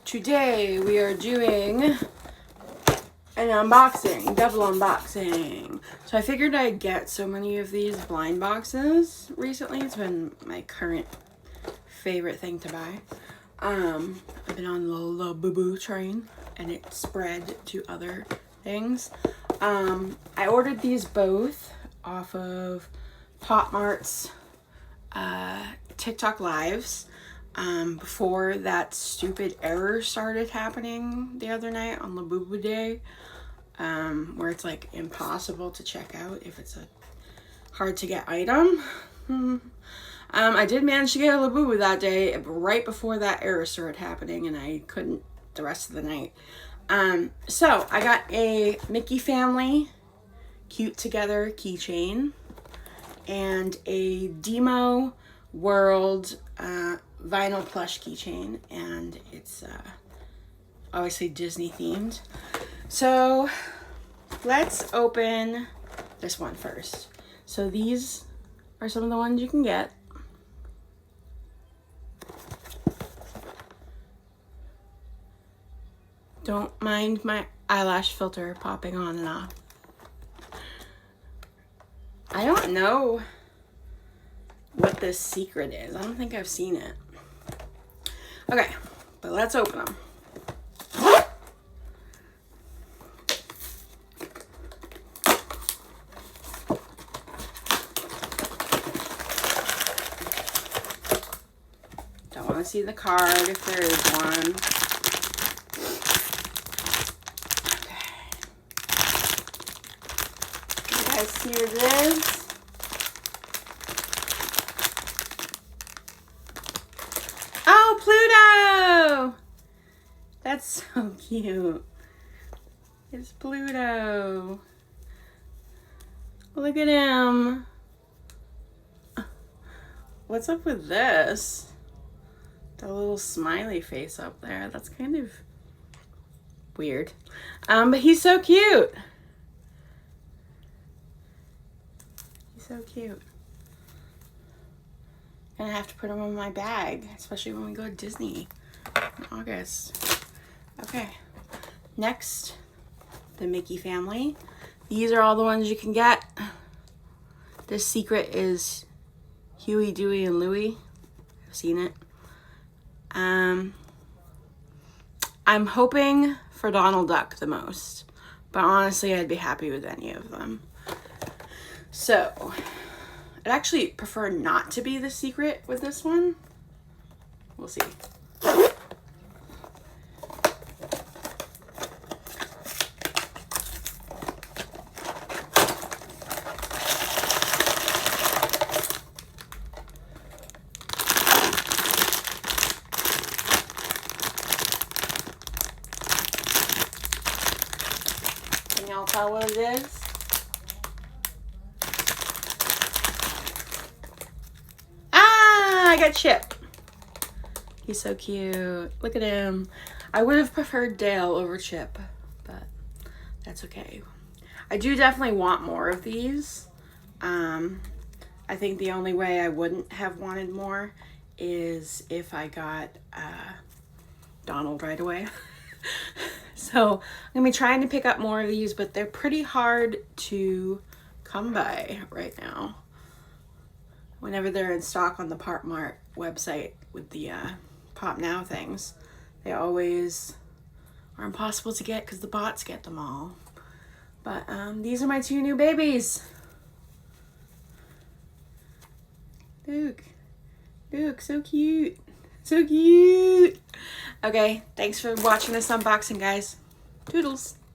Today we are doing an unboxing, double unboxing. So I figured I'd get so many of these blind boxes recently. It's been my current favorite thing to buy. I've been on the little boo-boo train and it spread to other things. I ordered these both off of Mart's TikTok lives before that stupid error started happening the other night on Labubu Day, where it's like impossible to check out if it's a hard to get item. I did manage to get a Labubu that day right before that error started happening, and I couldn't the rest of the night. So I got a Mickey Family Cute Together keychain and a Dimoo World vinyl plush keychain, and it's obviously Disney themed. So let's open this one first. So these are some of the ones you can get. Don't mind my eyelash filter popping on and off. I don't know what this secret is. I don't think I've seen it. Okay, but let's open them. Don't want to see the card if there is one. See what it is. Oh, Pluto! That's so cute. It's Pluto. Look at him. What's up with this? The little smiley face up there. That's kind of weird. But he's so cute. So cute. Gonna have to put them in my bag, especially when we go to Disney in August. Okay, next, the Mickey Family. These are all the ones you can get. This secret is Huey, Dewey, and Louie. I've seen it. I'm hoping for Donald Duck the most, but honestly, I'd be happy with any of them. So, I'd actually prefer not to be the secret with this one. We'll see. Can y'all tell what it is? I got Chip. He's so cute. Look at him. I would have preferred Dale over Chip, but that's okay. I do definitely want more of these. I think the only way I wouldn't have wanted more is if I got Donald right away. So I'm gonna be trying to pick up more of these, but they're pretty hard to come by right now. Whenever they're in stock on the Mart website with the Pop Now things, they always are impossible to get because the bots get them all. But these are my two new babies. Luke, so cute. So cute. Okay, thanks for watching this unboxing, guys. Toodles.